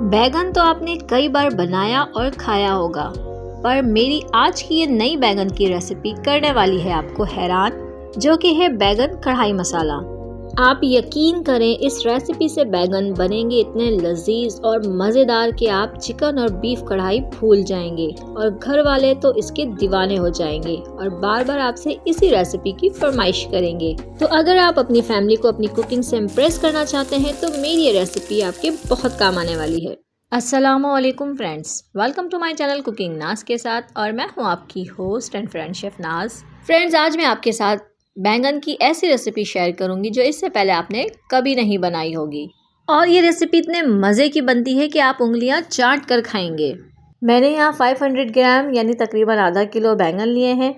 बैगन तो आपने कई बार बनाया और खाया होगा, पर मेरी आज की ये नई बैगन की रेसिपी करने वाली है आपको हैरान, जो कि है बैगन कढ़ाई मसाला। आप यकीन करें, इस रेसिपी से बैगन बनेंगे इतने लजीज और मज़ेदार कि आप चिकन और बीफ कढ़ाई भूल जाएंगे और घर वाले तो इसके दीवाने हो जाएंगे और बार बार आपसे इसी रेसिपी की फरमाइश करेंगे। तो अगर आप अपनी फैमिली को अपनी कुकिंग से इम्प्रेस करना चाहते हैं तो मेरी ये रेसिपी आपके बहुत काम आने वाली है। अस्सलामुअलैकुम friends, welcome to my channel cooking Naz के साथ, और मैं हूँ आपकी host and friend chef Naz. Friends, आज मैं आपके साथ बैंगन की ऐसी रेसिपी शेयर करूंगी जो इससे पहले आपने कभी नहीं बनाई होगी, और ये रेसिपी इतने मज़े की बनती है कि आप उंगलियां चाट कर खाएंगे। मैंने यहाँ 500 ग्राम यानी तकरीबन आधा किलो बैंगन लिए हैं,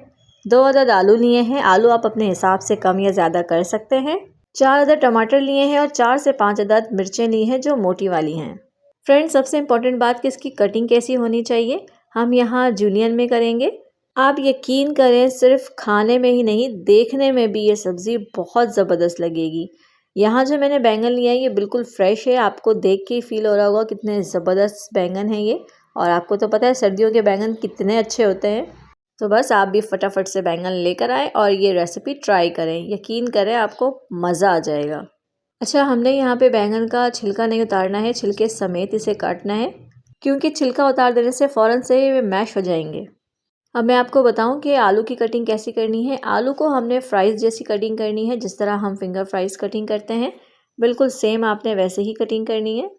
2 अदद आलू लिए हैं, आलू आप अपने हिसाब से कम या ज़्यादा कर सकते हैं, 4 अदद टमाटर लिए हैं और 4 से 5 अदद मिर्चें ली हैं जो मोटी वाली हैं। फ्रेंड्स, सबसे इम्पॉर्टेंट बात कि इसकी कटिंग कैसी होनी चाहिए, हम यहाँ जूलियन में करेंगे। आप यकीन करें, सिर्फ खाने में ही नहीं, देखने में भी ये सब्ज़ी बहुत ज़बरदस्त लगेगी। यहाँ जो मैंने बैंगन लिया है ये बिल्कुल फ्रेश है, आपको देख के ही फील हो रहा होगा कितने ज़बरदस्त बैंगन है ये। और आपको तो पता है सर्दियों के बैंगन कितने अच्छे होते हैं। तो बस आप भी फटाफट से बैंगन लेकर आएँ और ये रेसिपी ट्राई करें, यकीन करें आपको मज़ा आ जाएगा। अच्छा, हमने यहाँ पे बैंगन का छिलका नहीं उतारना है, छिलके समेत इसे काटना है, क्योंकि छिलका उतार देने से फ़ौरन से ये मैश हो जाएंगे। अब मैं आपको बताऊं कि आलू की कटिंग कैसी करनी है। आलू को हमने फ्राइज़ जैसी कटिंग करनी है, जिस तरह हम फिंगर फ्राइज़ कटिंग करते हैं, बिल्कुल सेम आपने वैसे ही कटिंग करनी है।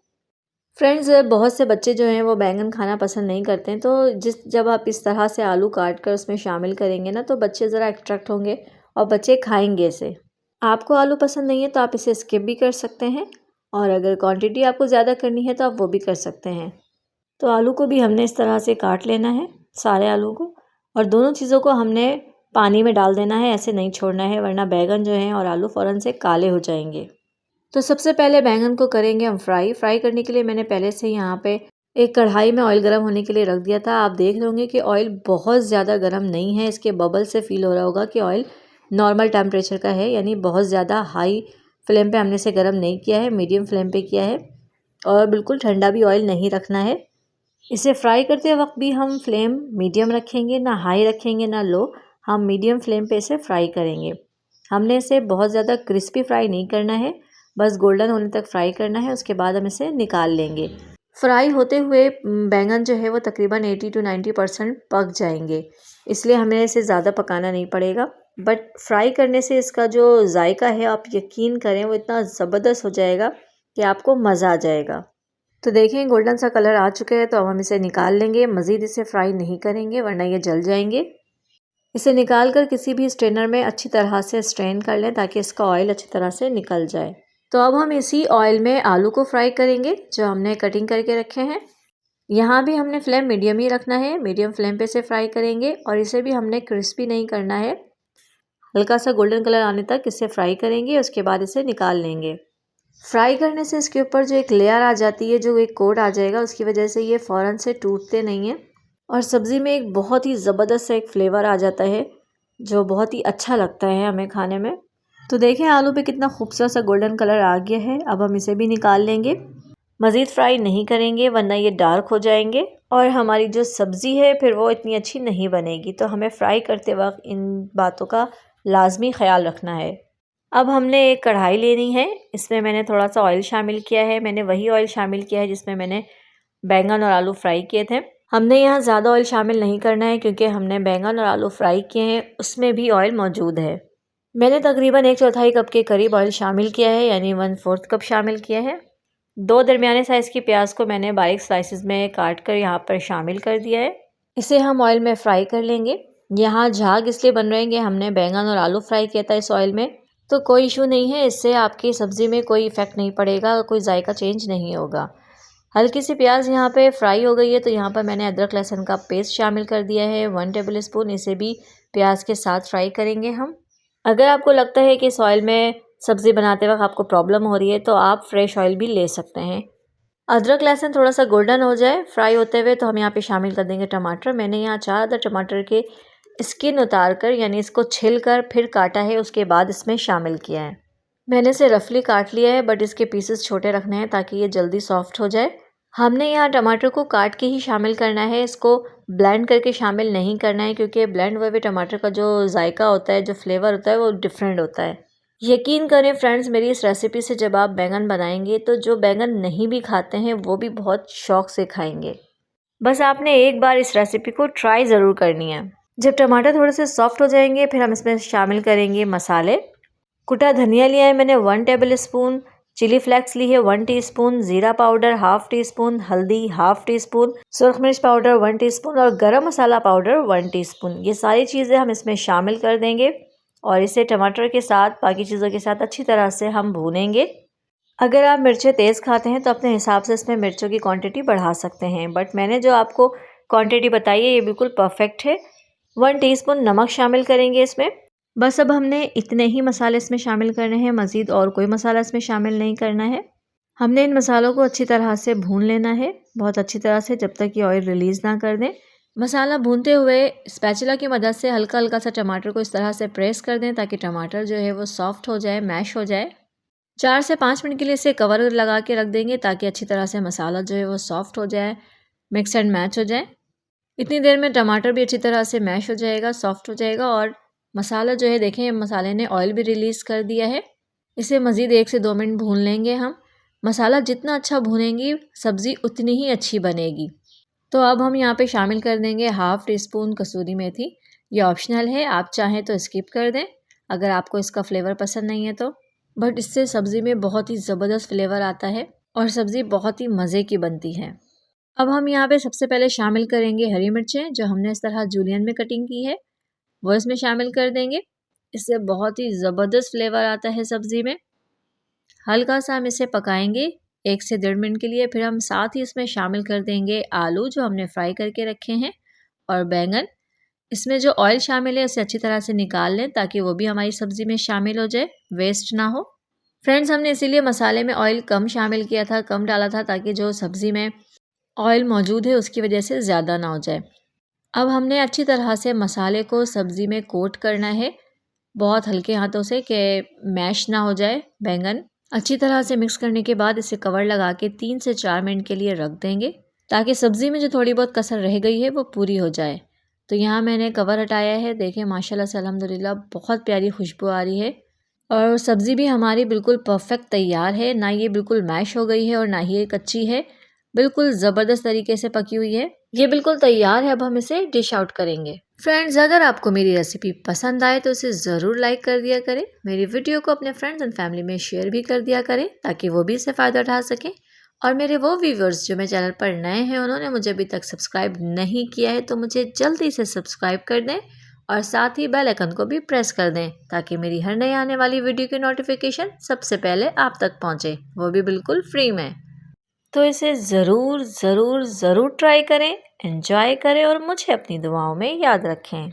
फ्रेंड्स, बहुत से बच्चे जो हैं वो बैंगन खाना पसंद नहीं करते हैं, तो जब आप इस तरह से आलू काट कर उसमें शामिल करेंगे ना, तो बच्चे ज़रा अट्रैक्ट होंगे और बच्चे खाएंगे इसे। आपको आलू पसंद नहीं है तो आप इसे स्किप भी कर सकते हैं, और अगर क्वांटिटी आपको ज़्यादा करनी है तो आप वो भी कर सकते हैं। तो आलू को भी हमने इस तरह से काट लेना है, सारे आलू को, और दोनों चीज़ों को हमने पानी में डाल देना है, ऐसे नहीं छोड़ना है, वरना बैंगन जो हैं और आलू फ़ौरन से काले हो जाएंगे। तो सबसे पहले बैंगन को करेंगे हम फ्राई करने के लिए मैंने पहले से यहाँ पे एक कढ़ाई में ऑयल गर्म होने के लिए रख दिया था। आप देख रहे होंगे कि ऑयल बहुत ज़्यादा गर्म नहीं है, इसके बबल से फील हो रहा होगा कि ऑयल नॉर्मल टेम्परेचर का है, यानी बहुत ज़्यादा हाई फ्लेम पे हमने इसे गर्म नहीं किया है, मीडियम फ्लेम पे किया है, और बिल्कुल ठंडा भी ऑयल नहीं रखना है। इसे फ्राई करते वक्त भी हम फ्लेम मीडियम रखेंगे, ना हाई रखेंगे ना लो, हम मीडियम फ्लेम पे इसे फ्राई करेंगे। हमने इसे बहुत ज़्यादा क्रिस्पी फ्राई नहीं करना है, बस गोल्डन होने तक फ्राई करना है, उसके बाद हम इसे निकाल लेंगे। फ्राई होते हुए बैंगन जो है वो तकरीबन 80 to 90% पक जाएंगे, इसलिए हमें इसे ज़्यादा पकाना नहीं पड़ेगा। बट फ्राई करने से इसका जो जायका है, आप यकीन करें, वो इतना ज़बरदस्त हो जाएगा कि आपको मज़ा आ जाएगा। तो देखें, गोल्डन सा कलर आ चुका है, तो अब हम इसे निकाल लेंगे। मज़ीद इसे फ्राई नहीं करेंगे वरना ये जल जाएंगे। इसे निकाल कर किसी भी स्ट्रेनर में अच्छी तरह से स्ट्रेन कर लें ताकि इसका ऑयल अच्छी तरह से निकल जाए। तो अब हम इसी ऑयल में आलू को फ्राई करेंगे जो हमने कटिंग करके रखे हैं। यहाँ भी हमने फ्लेम मीडियम ही रखना है, मीडियम फ्लेम पे से फ्राई करेंगे, और इसे भी हमने क्रिस्पी नहीं करना है, हल्का सा गोल्डन कलर आने तक इसे फ्राई करेंगे, उसके बाद इसे निकाल लेंगे। फ्राई करने से इसके ऊपर जो एक लेयर आ जाती है, जो एक कोट आ जाएगा, उसकी वजह से ये फ़ौरन से टूटते नहीं हैं, और सब्ज़ी में एक बहुत ही ज़बरदस्त एक फ्लेवर आ जाता है जो बहुत ही अच्छा लगता है हमें खाने में। तो देखें, आलू पे कितना खूबसूरत सा गोल्डन कलर आ गया है। अब हम इसे भी निकाल लेंगे, मज़ीद फ्राई नहीं करेंगे वरना ये डार्क हो जाएंगे और हमारी जो सब्ज़ी है फिर वो इतनी अच्छी नहीं बनेगी। तो हमें फ्राई करते वक्त इन बातों का लाजमी ख्याल रखना है। अब हमने एक कढ़ाई लेनी है, इसमें मैंने थोड़ा सा ऑयल शामिल किया है। मैंने वही ऑयल शामिल किया है जिसमें मैंने बैंगन और आलू फ्राई किए थे। हमने यहाँ ज़्यादा ऑयल शामिल नहीं करना है क्योंकि हमने बैंगन और आलू फ्राई किए हैं, उसमें भी ऑयल मौजूद है। मैंने तकरीबन 1/4 कप के करीब ऑयल शामिल किया है, यानी 1/4 कप शामिल किया है। 2 दरमियाने साइज़ की प्याज को मैंने बारीक स्लाइसिस में काट कर यहाँ पर शामिल कर दिया है। इसे हम ऑयल में फ्राई कर लेंगे। यहाँ झाग इसलिए बन रहे हैं कि हमने बैंगन और आलू फ्राई किया था इस ऑयल में, तो कोई इशू नहीं है, इससे आपकी सब्ज़ी में कोई इफ़ेक्ट नहीं पड़ेगा, कोई जायका चेंज नहीं होगा। हल्की सी प्याज यहाँ पे फ्राई हो गई है, तो यहाँ पर मैंने अदरक लहसुन का पेस्ट शामिल कर दिया है 1 टेबल स्पून। इसे भी प्याज के साथ फ्राई करेंगे हम। अगर आपको लगता है कि इस ऑयल में सब्ज़ी बनाते वक्त आपको प्रॉब्लम हो रही है तो आप फ्रेश ऑयल भी ले सकते हैं। अदरक लहसुन थोड़ा सा गोल्डन हो जाए फ्राई होते हुए, तो हम यहाँ पे शामिल कर देंगे टमाटर। मैंने यहाँ 4 अदर टमाटर के स्किन उतार कर, यानी इसको छिल कर फिर काटा है, उसके बाद इसमें शामिल किया है। मैंने इसे रफली काट लिया है, बट इसके पीसेस छोटे रखने हैं ताकि ये जल्दी सॉफ्ट हो जाए। हमने यहाँ टमाटर को काट के ही शामिल करना है, इसको ब्लेंड करके शामिल नहीं करना है क्योंकि ब्लेंड हुए हुए टमाटर का जो जायका होता है, जो फ्लेवर होता है वो डिफरेंट होता है। यकीन करें फ्रेंड्स, मेरी इस रेसिपी से जब आप बैंगन बनाएंगे तो जो बैंगन नहीं भी खाते हैं वो भी बहुत शौक से खाएंगे। बस आपने एक बार इस रेसिपी को ट्राई ज़रूर करनी है। जब टमाटर थोड़े से सॉफ्ट हो जाएंगे फिर हम इसमें शामिल करेंगे मसाले। कुटा धनिया लिया है मैंने 1 टेबल स्पून, चिली फ्लेक्स ली है 1 टीस्पून, ज़ीरा पाउडर 1/2 टीस्पून, हल्दी 1/2 टीस्पून, सुरख मिर्च पाउडर 1 टीस्पून और गरम मसाला पाउडर 1 टीस्पून। ये सारी चीज़ें हम इसमें शामिल कर देंगे और इसे टमाटर के साथ बाकी चीज़ों के साथ अच्छी तरह से हम भूनेंगे। अगर आप मिर्चें तेज़ खाते हैं तो अपने हिसाब से इसमें मिर्चों की क्वांटिटी बढ़ा सकते हैं, बट मैंने जो आपको क्वांटिटी बताई है ये बिल्कुल परफेक्ट है। 1 टीस्पून नमक शामिल करेंगे इसमें। बस अब हमने इतने ही मसाले इसमें शामिल करने हैं, मज़ीद और कोई मसाला इसमें शामिल नहीं करना है। हमने इन मसालों को अच्छी तरह से भून लेना है, बहुत अच्छी तरह से, जब तक कि ऑयल रिलीज़ ना कर दें। मसाला भूनते हुए स्पैचुला की मदद से हल्का हल्का सा टमाटर को इस तरह से प्रेस कर दें ताकि टमाटर जो है वो सॉफ्ट हो जाए, मैश हो जाए। 4 से 5 मिनट के लिए इसे कवर लगा के रख देंगे ताकि अच्छी तरह से मसाला जो है वो सॉफ्ट हो जाए, मिक्स एंड मैच हो जाए। इतनी देर में टमाटर भी अच्छी तरह से मैश हो जाएगा, सॉफ्ट हो जाएगा और मसाला जो है देखें मसाले ने ऑयल भी रिलीज़ कर दिया है। इसे मज़ीद 1 से 2 मिनट भून लेंगे हम। मसाला जितना अच्छा भूनेंगी सब्ज़ी उतनी ही अच्छी बनेगी। तो अब हम यहाँ पे शामिल कर देंगे 1/2 टीस्पून कसूरी मेथी। ये ऑप्शनल है, आप चाहें तो स्किप कर दें अगर आपको इसका फ्लेवर पसंद नहीं है तो, बट इससे सब्ज़ी में बहुत ही ज़बरदस्त फ्लेवर आता है और सब्ज़ी बहुत ही मज़े की बनती है। अब हम यहाँ पे सबसे पहले शामिल करेंगे हरी मिर्चें जो हमने इस तरह जूलियन में कटिंग की है, वो इसमें शामिल कर देंगे। इससे बहुत ही ज़बरदस्त फ्लेवर आता है सब्ज़ी में। हल्का सा हम इसे पकाएंगे 1 से 1.5 मिनट के लिए। फिर हम साथ ही इसमें शामिल कर देंगे आलू जो हमने फ्राई करके रखे हैं और बैंगन। इसमें जो ऑयल शामिल है उसे अच्छी तरह से निकाल लें ताकि वो भी हमारी सब्ज़ी में शामिल हो जाए, वेस्ट ना हो। फ्रेंड्स, हमने इसीलिए मसाले में ऑयल कम शामिल किया था, कम डाला था ताकि जो सब्ज़ी में ऑयल मौजूद है उसकी वजह से ज़्यादा ना हो जाए। अब हमने अच्छी तरह से मसाले को सब्ज़ी में कोट करना है, बहुत हल्के हाथों से कि मैश ना हो जाए बैंगन। अच्छी तरह से मिक्स करने के बाद इसे कवर लगा के 3 से 4 मिनट के लिए रख देंगे ताकि सब्ज़ी में जो थोड़ी बहुत कसर रह गई है वो पूरी हो जाए। तो यहाँ मैंने कवर हटाया है, देखें माशाल्लाह से अल्हम्दुलिल्लाह बहुत प्यारी खुशबू आ रही है और सब्ज़ी भी हमारी बिल्कुल परफेक्ट तैयार है। ना ये बिल्कुल मैश हो गई है और ना ही ये कच्ची है, बिल्कुल ज़बरदस्त तरीके से पकी हुई है। ये बिल्कुल तैयार है। अब हम इसे डिश आउट करेंगे। फ्रेंड्स, अगर आपको मेरी रेसिपी पसंद आए तो इसे ज़रूर लाइक कर दिया करें। मेरी वीडियो को अपने फ्रेंड्स एंड फैमिली में शेयर भी कर दिया करें ताकि वो भी इससे फ़ायदा उठा सकें। और मेरे वो व्यूवर्स जो मेरे चैनल पर नए हैं, उन्होंने मुझे अभी तक सब्सक्राइब नहीं किया है तो मुझे जल्दी से सब्सक्राइब कर दें और साथ ही बेल आइकन को भी प्रेस कर दें ताकि मेरी हर नई आने वाली वीडियो की नोटिफिकेशन सबसे पहले आप तक पहुँचे, वो भी बिल्कुल फ्री में। तो इसे ज़रूर ज़रूर ज़रूर ट्राई करें, एंजॉय करें और मुझे अपनी दुआओं में याद रखें।